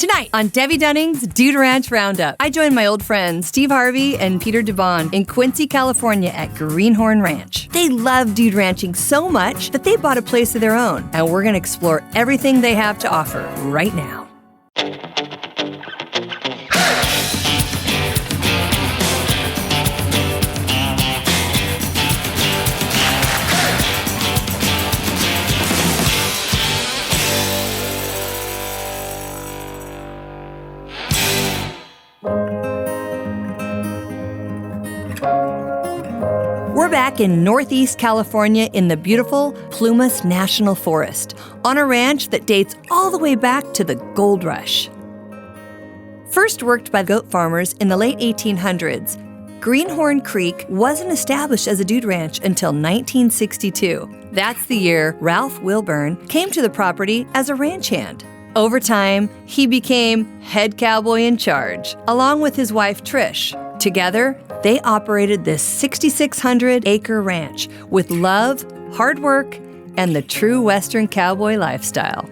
Tonight on Debbe Dunning's Dude Ranch Roundup, I join my old friends Steve Harvey and Peter Debbe in Quincy, California at Greenhorn Ranch. They love dude ranching so much that they bought a place of their own, and we're going to explore everything they have to offer right now. We're back in Northeast California in the beautiful Plumas National Forest, on a ranch that dates all the way back to the gold rush. First worked by goat farmers in the late 1800s, Greenhorn Creek wasn't established as a dude ranch until 1962. That's the year Ralph Wilburn came to the property as a ranch hand. Over time, he became head cowboy in charge, along with his wife Trish. Together, they operated this 6,600-acre ranch with love, hard work, and the true Western cowboy lifestyle.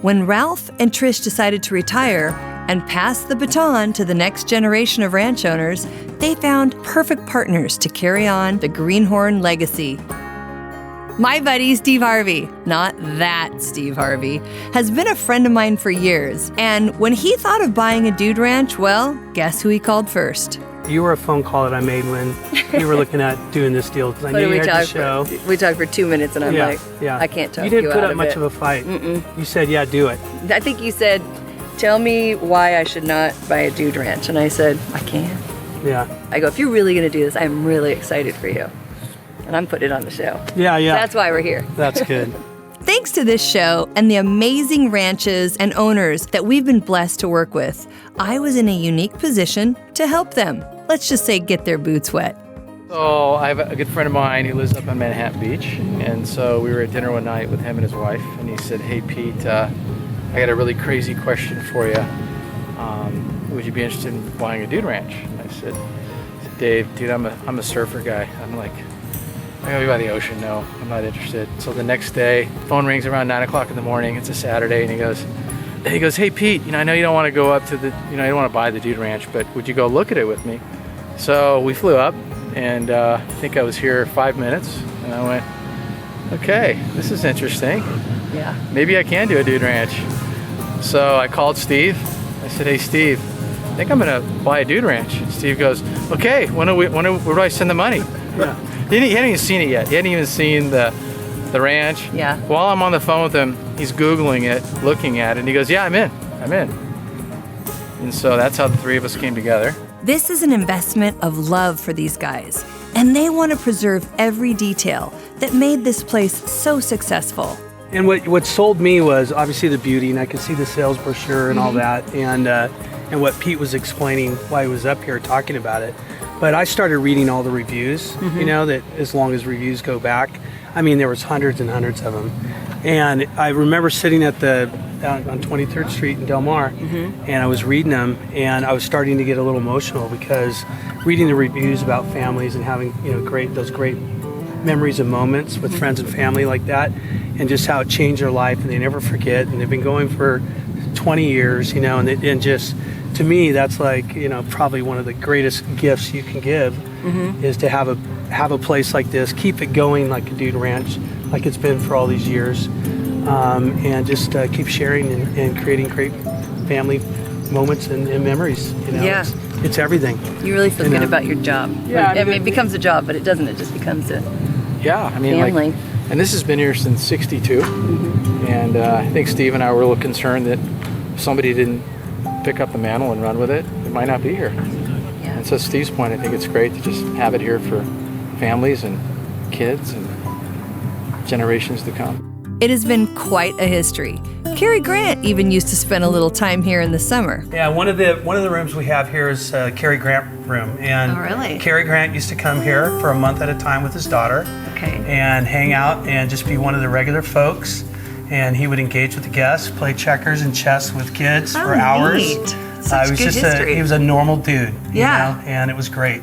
When Ralph and Trish decided to retire and pass the baton to the next generation of ranch owners, they found perfect partners to carry on the Greenhorn legacy. My buddy Steve Harvey, not that Steve Harvey, has been a friend of mine for years. And when he thought of buying a dude ranch, well, guess who he called first? You were a phone call that I made when you were looking at doing this deal, because I knew you had the show. We talked for 2 minutes, and I'm like, I can't talk you out of it. You didn't put up much of a fight. You said, yeah, do it. I think you said, tell me why I should not buy a dude ranch. And I said, I can't. Yeah. I go, if you're really going to do this, I'm really excited for you. And I'm putting it on the show. Yeah. That's why we're here. That's good. Thanks to this show and the amazing ranches and owners that we've been blessed to work with, I was in a unique position to help them. Let's just say get their boots wet. So I have a good friend of mine who lives up on Manhattan Beach, and so we were at dinner one night with him and his wife, and he said, hey Pete, I got a really crazy question for you. Would you be interested in buying a dude ranch? And I said, Dave, dude, I'm a surfer guy. I'm like, I'm gonna be by the ocean. No, I'm not interested. So the next day, phone rings around 9 o'clock in the morning. It's a Saturday, and he goes, hey Pete, I know you don't want to go up to the, you don't want to buy the dude ranch, but would you go look at it with me? So we flew up, and I think I was here 5 minutes, and I went, okay, this is interesting. Yeah. Maybe I can do a dude ranch. So I called Steve. I said, hey Steve, I think I'm gonna buy a dude ranch. And Steve goes, okay, where do I send the money? Yeah. He hadn't even seen it yet. He hadn't even seen the ranch. Yeah. While I'm on the phone with him, he's Googling it, looking at it, and he goes, yeah, I'm in. And so that's how the three of us came together. This is an investment of love for these guys, and they want to preserve every detail that made this place so successful. And what sold me was obviously the beauty, and I could see the sales brochure and all that, and what Pete was explaining while he was up here talking about it. But I started reading all the reviews, that as long as reviews go back, I mean, there was hundreds and hundreds of them. And I remember sitting at on 23rd Street in Del Mar, and I was reading them, and I was starting to get a little emotional because reading the reviews about families and having those great memories and moments with friends and family like that, and just how it changed their life, and they never forget, and they've been going for 20 years, and just to me that's like probably one of the greatest gifts you can give is to have a place like this, keep it going like a dude ranch, like it's been for all these years, and just keep sharing and creating great family moments and memories. Yeah. It's everything. You really feel good about your job. Yeah, I mean, it becomes a job, but it doesn't. It just becomes a family. And this has been here since '62, and I think Steve and I were a little concerned that if somebody didn't pick up the mantle and run with it, it might not be here. Yeah. And so Steve's point, I think it's great to just have it here for families and kids and generations to come. It has been quite a history. Cary Grant even used to spend a little time here in the summer. Yeah, one of the rooms we have here is Cary Grant room, and Oh, really? Cary Grant used to come here for a month at a time with his daughter, Okay. and hang out and just be one of the regular folks. And he would engage with the guests, play checkers and chess with kids for hours. Neat. Such He was good history. he was a normal dude, Yeah. and it was great.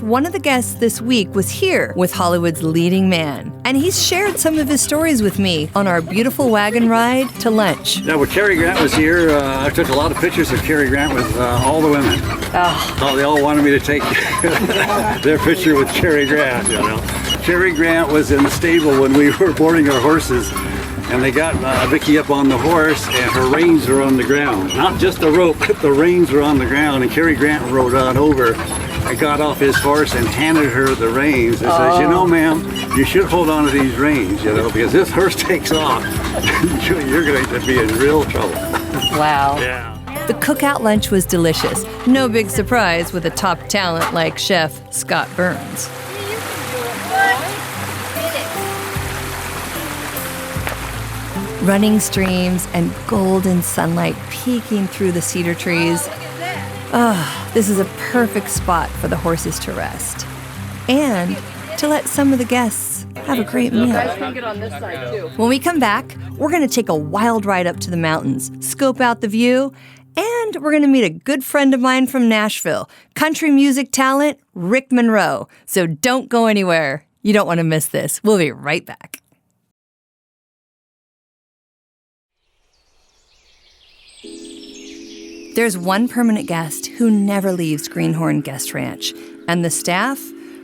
one of the guests this week was here with Hollywood's leading man, and he's shared some of his stories with me on our beautiful wagon ride to lunch. Yeah, when Cary Grant was here, I took a lot of pictures of Cary Grant with all the women. Oh. They all wanted me to take their picture with Cary Grant, you know. Cary Grant was in the stable when we were boarding our horses, and they got Vicky up on the horse, and her reins were on the ground. Not just the rope, but the reins were on the ground, and Cary Grant rode on over. I got off his horse and handed her the reins and says, you know, ma'am, you should hold on to these reins, you know, because this horse takes off, you're going to be in real trouble. Wow. Yeah. The cookout lunch was delicious. No big surprise with a top talent like Chef Scott Burns. Running streams and golden sunlight peeking through the cedar trees. This is a perfect spot for the horses to rest and to let some of the guests have a great meal. When we come back, we're going to take a wild ride up to the mountains, scope out the view, and we're going to meet a good friend of mine from Nashville, country music talent Rick Monroe. So don't go anywhere. You don't want to miss this. We'll be right back. There's one permanent guest who never leaves Greenhorn Guest Ranch, and the staff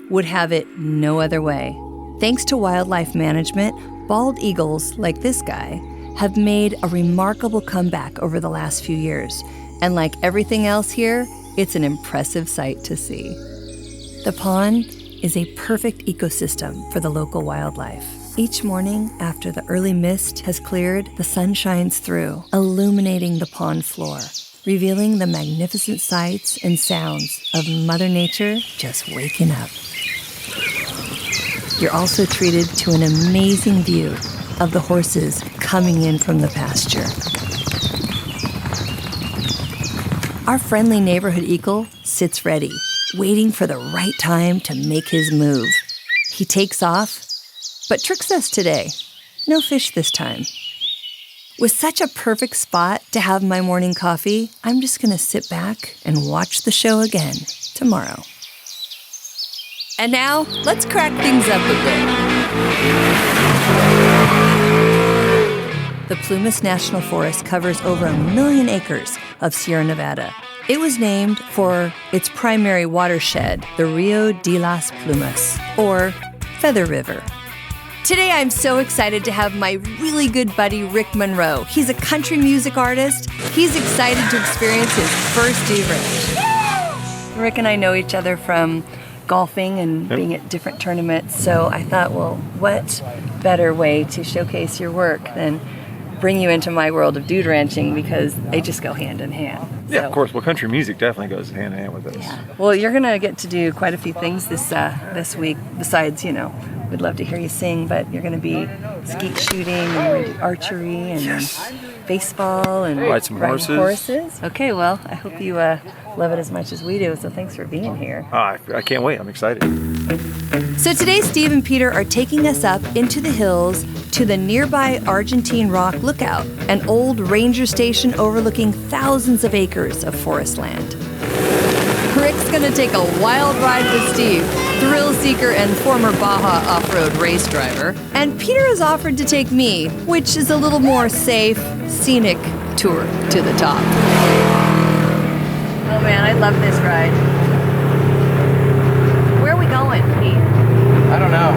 would have it no other way. Thanks to wildlife management, bald eagles like this guy have made a remarkable comeback over the last few years. And like everything else here, it's an impressive sight to see. The pond is a perfect ecosystem for the local wildlife. Each morning, after the early mist has cleared, the sun shines through, illuminating the pond floor, revealing the magnificent sights and sounds of Mother Nature just waking up. You're also treated to an amazing view of the horses coming in from the pasture. Our friendly neighborhood eagle sits ready, waiting for the right time to make his move. He takes off, but tricks us today. No fish this time. With such a perfect spot to have my morning coffee, I'm just going to sit back and watch the show again tomorrow. And now, let's crack things up a bit. The Plumas National Forest covers over 1 million acres of Sierra Nevada. It was named for its primary watershed, the Rio de las Plumas, or Feather River. Today, I'm so excited to have my really good buddy, Rick Monroe. He's a country music artist. He's excited to experience his first deer ranch. Rick and I know each other from golfing and being at different tournaments, so I thought, well, what better way to showcase your work than bring you into my world of dude ranching, because they just go hand in hand. Yeah, of course. Well, country music definitely goes hand in hand with this. Yeah. Well, you're going to get to do quite a few things this week, besides, we'd love to hear you sing, but you're going to be skeet shooting and we're going to do archery and baseball and ride some horses. Okay, well, I hope you love it as much as we do, so thanks for being here. I can't wait. I'm excited. So today, Steve and Peter are taking us up into the hills to the nearby Argentine Rock Lookout, an old ranger station overlooking thousands of acres of forest land. Rick's gonna take a wild ride with Steve, thrill seeker and former Baja off-road race driver. And Peter has offered to take me, which is a little more safe, scenic tour to the top. Oh man, I love this ride. Where are we going, Pete? I don't know.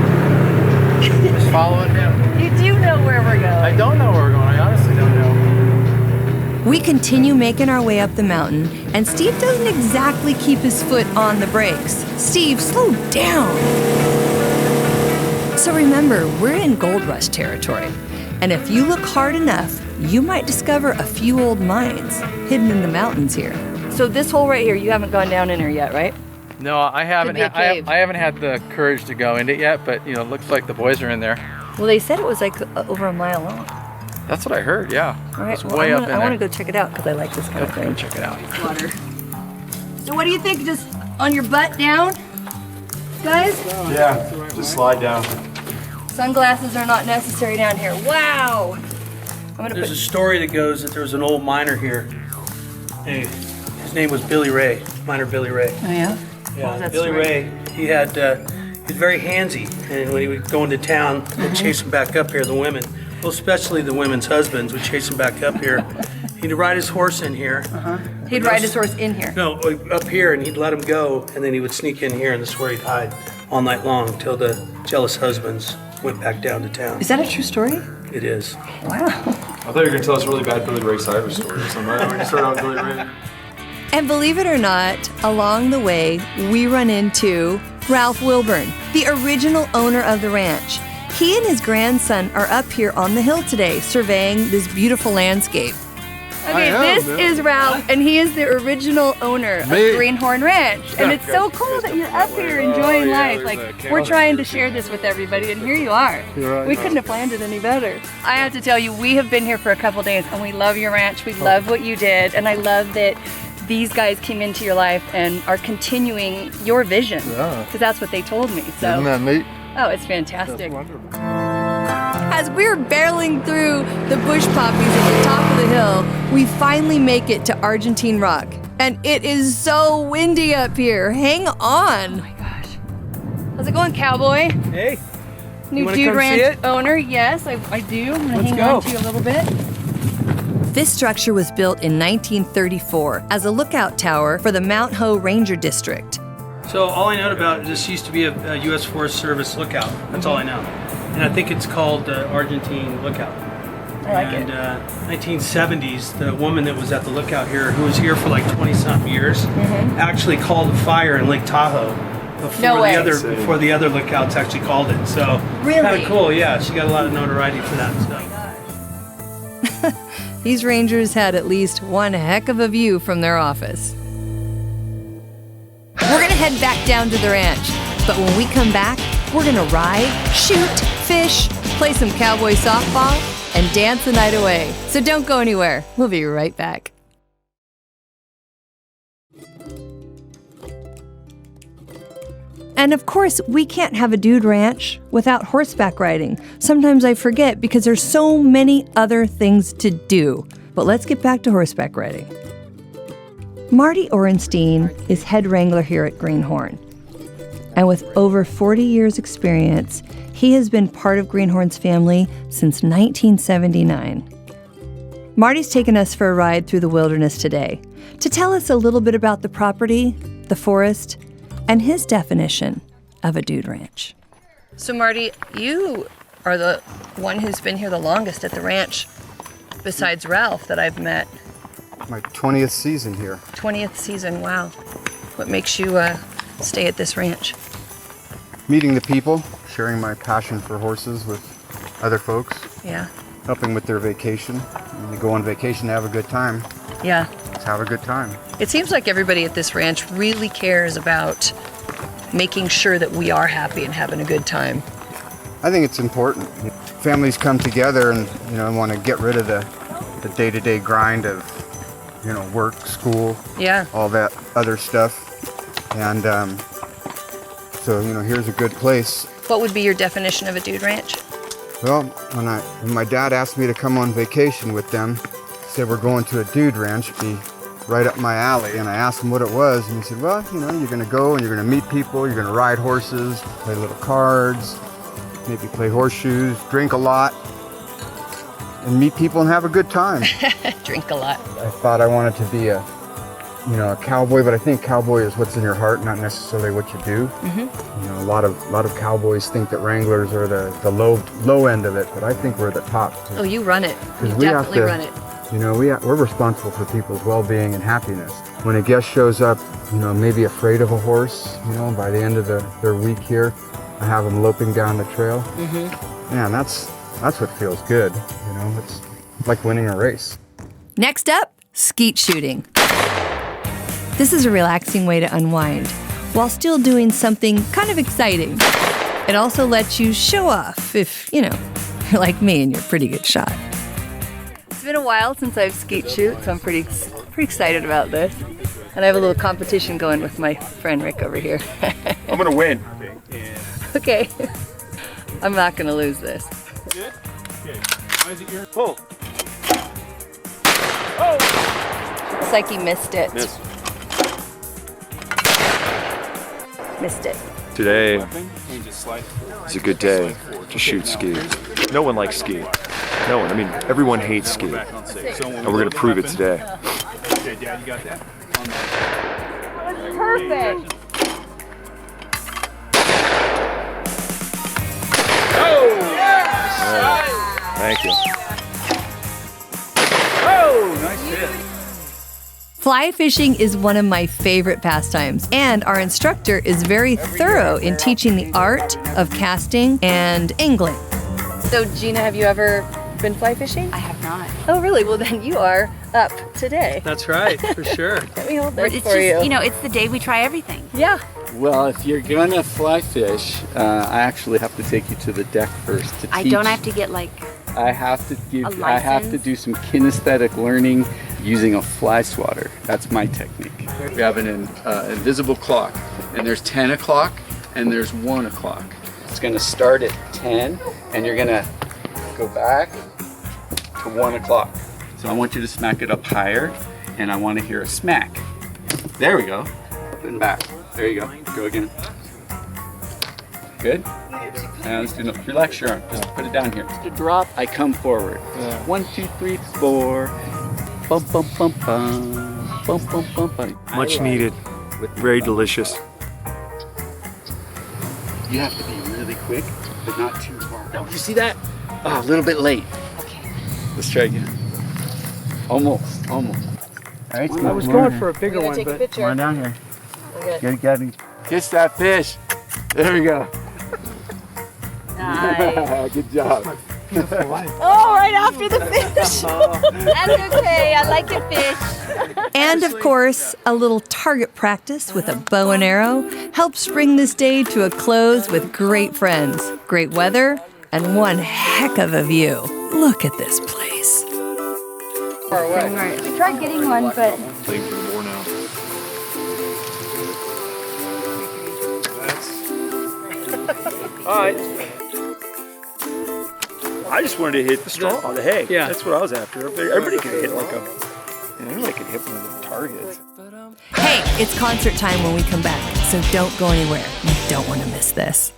Just following him. You do know where we're going. I don't know where we're going. I honestly don't know. We continue making our way up the mountain, and Steve doesn't exactly keep his foot on the brakes. Steve, slow down. So remember, we're in gold rush territory, and if you look hard enough, you might discover a few old mines hidden in the mountains here. So this hole right here, you haven't gone down in here yet, right? No, I haven't. Could be a cave. I haven't had the courage to go in it yet, but it looks like the boys are in there. Well, they said it was like over a mile long. That's what I heard. Yeah. All right, It's way up in there. I want to go check it out because I like this kind of thing. Check it out. Water. So what do you think? Just on your butt down, guys? Yeah, just slide down. Sunglasses are not necessary down here. Wow. There's a story that goes that there was an old miner here. Hey, his name was Billy Ray, miner Billy Ray. Oh yeah? Yeah, What was that Billy story? Ray He was very handsy, and when he would go into town, they'd chase him back up here, the women. Well, especially the women's husbands would chase him back up here. He'd ride his horse in here. He'd ride his horse in here. No, up here, and he'd let him go, and then he would sneak in here, and this is where he'd hide all night long till the jealous husbands went back down to town. Is that a true story? It is. Wow. I thought you were going to tell us a really bad Billy Ray Cyrus story or something. When you started out with Billy Ray. And believe it or not, along the way, we run into Ralph Wilburn, the original owner of the ranch. He and his grandson are up here on the hill today, surveying this beautiful landscape. Okay, this is Ralph, and he is the original owner of Greenhorn Ranch. And it's so cool that you're up here enjoying life. Like, we're trying to share this with everybody, and here you are. We couldn't have planned it any better. I have to tell you, we have been here for a couple days, and we love your ranch. We love what you did, and I love that these guys came into your life and are continuing your vision. Because that's what they told me. So. Isn't that neat? Oh, it's fantastic. That's wonderful. As we're barreling through the bush poppies at the top of the hill, we finally make it to Argentine Rock. And it is so windy up here. Hang on. Oh my gosh. How's it going, cowboy? Hey. New Dude Ranch owner. Yes, I do. I'm gonna hang on to you a little bit. This structure was built in 1934 as a lookout tower for the Mount Ho Ranger District. So all I know about it, this used to be a U.S. Forest Service lookout. That's all I know. And I think it's called Argentine Lookout. I like it. 1970s, the woman that was at the lookout here, who was here for like 20-something years, actually called a fire in Lake Tahoe before the other lookouts actually called it. So really? Kind of cool, yeah. She got a lot of notoriety for that stuff. These rangers had at least one heck of a view from their office. We're gonna head back down to the ranch, but when we come back, we're gonna ride, shoot, fish, play some cowboy softball, and dance the night away. So don't go anywhere. We'll be right back. And of course, we can't have a dude ranch without horseback riding. Sometimes I forget because there's so many other things to do. But let's get back to horseback riding. Marty Orenstein is head wrangler here at Greenhorn. And with over 40 years' experience, he has been part of Greenhorn's family since 1979. Marty's taken us for a ride through the wilderness today to tell us a little bit about the property, the forest, and his definition of a dude ranch. So Marty, you are the one who's been here the longest at the ranch, besides Ralph that I've met. My 20th season here. 20th season, wow. What makes you stay at this ranch? Meeting the people, sharing my passion for horses with other folks. Yeah. Helping with their vacation. When you go on vacation to have a good time. Yeah. Let's have a good time. It seems like everybody at this ranch really cares about making sure that we are happy and having a good time. I think it's important. Families come together and want to get rid of the day-to-day grind of work, school, all that other stuff. And so here's a good place. What would be your definition of a dude ranch? Well, when my dad asked me to come on vacation with them, he said we're going to a dude ranch, it'd be right up my alley. And I asked him what it was, and he said, well, you're going to go and you're going to meet people, you're going to ride horses, play little cards, maybe play horseshoes, drink a lot, and meet people and have a good time. Drink a lot. I thought I wanted to be a cowboy, but I think cowboy is what's in your heart, not necessarily what you do. A lot of cowboys think that Wranglers are the low end of it, but I think we're the top. Oh, you run it. You definitely run it. We're responsible for people's well-being and happiness. When a guest shows up, maybe afraid of a horse, by the end of their week here, I have them loping down the trail. Man, that's what feels good. It's like winning a race. Next up, skeet shooting. This is a relaxing way to unwind while still doing something kind of exciting. It also lets you show off if, you're like me and you're a pretty good shot. It's been a while since I've skeet shoot, so I'm pretty excited about this. And I have a little competition going with my friend Rick over here. I'm gonna win. Okay. I'm not gonna lose this. Good? Okay. Why is it your pull? It's like he missed it. Miss. missed it. Today is a good day to shoot skeet. No one likes skeet. No one. I mean, everyone hates skeet. And we're going to prove it today. Okay, Dad, you got that? Perfect. Thank you. Oh, nice hit. Fly fishing is one of my favorite pastimes, and our instructor is very thorough in teaching the art of casting and angling. So, Gina, have you ever been fly fishing? I have not. Oh, really? Well, then you are up today. That's right, for sure. Let me hold this It's for just, you. know, it's the day we try everything. Yeah. Well, if you're gonna fly fish, I actually have to take you to the deck first to teach. I don't have to get like I have to a I have to license? do some kinesthetic learning using a fly swatter. That's my technique. We have an invisible clock, and there's 10 o'clock and there's 1 o'clock. It's gonna start at 10, and you're gonna go back to 1 o'clock. So I want you to smack it up higher, and I want to hear a smack. There we go. Up and back. There you go. Go again. Good? Now let's do relax your arm. Just put it down here. Just a drop. I come forward. 1, 2, 3, 4. Bum bum bum bum. Bum bum bum bum. Much needed. Very delicious. You have to be really quick, but not too far. Oh, you see that? Oh, a little bit late. okay. Let's try again. Almost. All right. I was going for a bigger one, take a but picture. Come on down here. Okay. Get it. Kiss that fish. There we go. Nice. Good job. Oh, right after the fish. That's okay. I like to fish. And of course, a little target practice with a bow and arrow helps bring this day to a close with great friends, great weather, and one heck of a view. Look at this place. We tried getting one, but Playing for the boar now. all right. I just wanted to hit the straw on the hay. Yeah. That's what I was after. Everybody could hit like a. Everybody could hit one of the targets. Hey, it's concert time when we come back, so don't go anywhere. You don't want to miss this.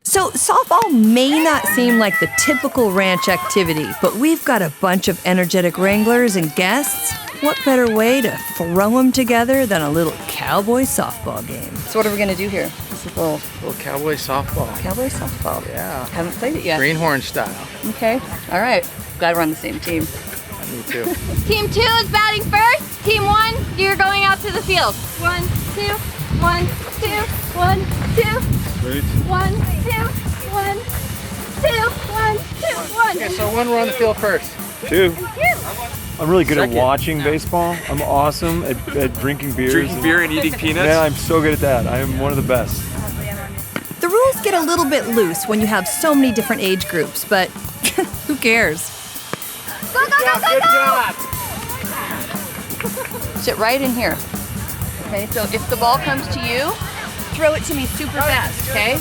So, softball may not seem like the typical ranch activity, but we've got a bunch of energetic wranglers and guests. What better way to throw them together than a little cowboy softball game? So, what are we going to do here? This is a little cowboy softball. cowboy softball. Yeah. Haven't played it yet. Greenhorn style. Okay. All right. Glad we're on the same team. Me too. Team 2 is batting first. Team 1, you're going out to the field. 1, 2, 1, 2, 1, 2. 1, 2, 1, 2, 1, 2, 1. Okay, so one, we're on the field first. 2. I'm really good Second. at watching baseball. I'm awesome at drinking beers. Drinking beer and eating peanuts? Yeah, I'm so good at that. I am one of the best. The rules get a little bit loose when you have so many different age groups, but who cares? Go, go, go, go, go! Sit right in here. Okay, so if the ball comes to you, throw it to me super fast, okay?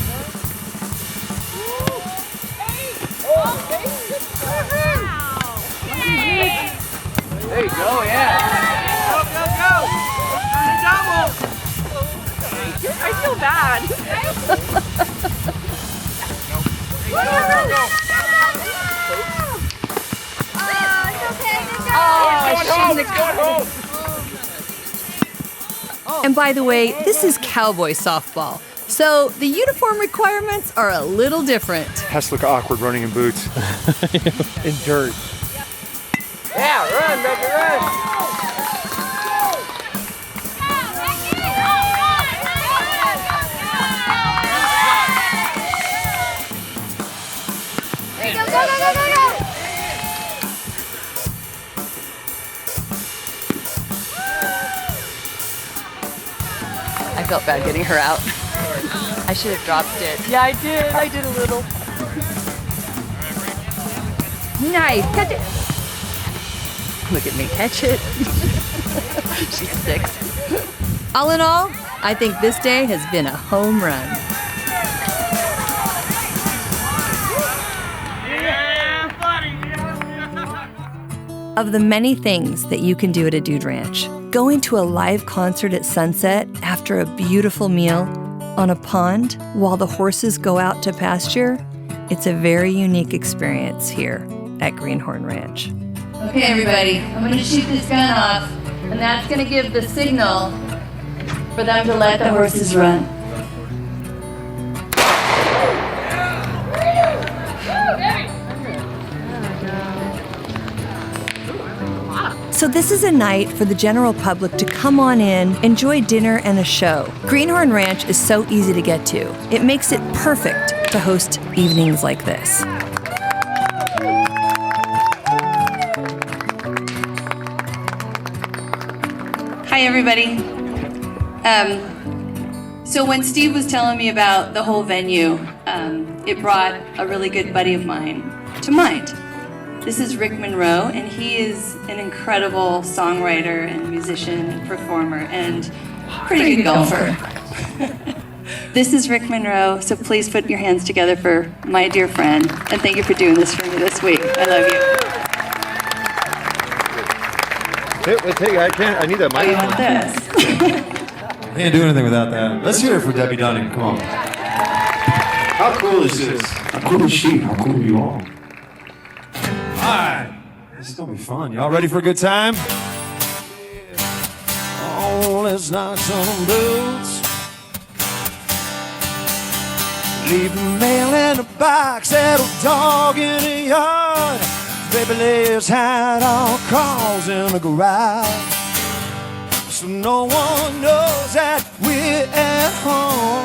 There you go, yeah. I feel bad. And by the way, this is cowboy softball, so the uniform requirements are a little different. Has to look awkward running in boots. In dirt. Yeah, run, baby, run. Go, go, go, go, go, go! I felt bad getting her out. I should have dropped it. Yeah, I did. I did a little. Nice. Catch it. Look at me catch it. She sticks. All in all, I think this day has been a home run. of the many things that you can do at a dude ranch. Going to a live concert at sunset after a beautiful meal on a pond while the horses go out to pasture, it's a very unique experience here at Greenhorn Ranch. Okay, everybody, I'm going to shoot this gun off, and that's going to give the signal for them to let the horses run. So this is a night for the general public to come on in, enjoy dinner and a show. Greenhorn Ranch is so easy to get to. It makes it perfect to host evenings like this. Hi, everybody. So when Steve was telling me about the whole venue, it brought a really good buddy of mine to mind. This is Rick Monroe, and he is an incredible songwriter and musician and performer and pretty good golfer. This is Rick Monroe, so please put your hands together for my dear friend, and thank you for doing this for me this week. I love you. I need that Oh, you want this? Can't do anything without that. Let's hear it for Debbe Dunning. Come on. How cool is this? How cool is she? How cool are you all? Alright. This is gonna be fun. Y'all ready for a good time? Oh, let's knock some boots. Leave the mail in a box, settle dog in the yard. Baby, let's hide our cars in the garage, so no one knows that we're at home.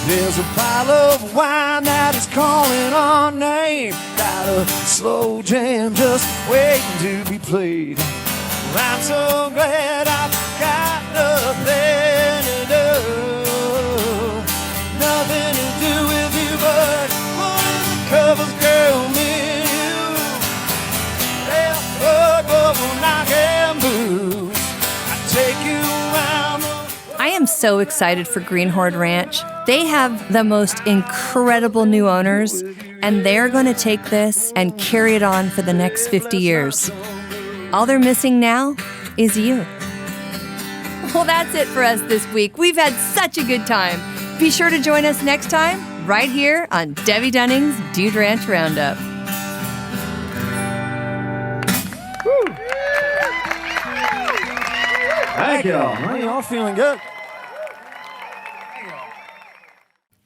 There's a pile of wine that is calling our name. Got a slow jam just waiting to be played. I'm so glad I've got nothing to do. Nothing to do with you but pulling the covers, girl, me and you. Left hook over knock and booze. I take you around the... I am so excited for Greenhorn Ranch. They have the most incredible new owners, and they're going to take this and carry it on for the next 50 years. All they're missing now is you. Well, that's it for us this week. We've had such a good time. Be sure to join us next time, right here on Debbe Dunning's Dude Ranch Roundup. Thank y'all. Well, y'all feeling good?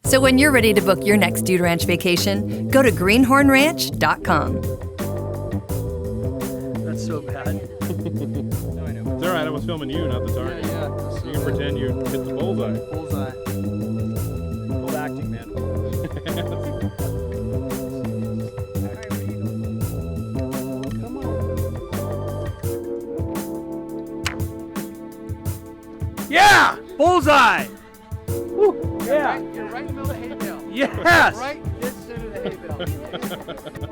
So when you're ready to book your next Dude Ranch vacation, go to greenhornranch.com. That's so bad. It's alright, I was filming you, not the target. Yeah. You can pretend you hit the bullseye. Bullseye. Old acting, man. Yeah! Bullseye! Woo, yeah. You're right in the middle of the hay bale. Yes! Right this center of the hay bale.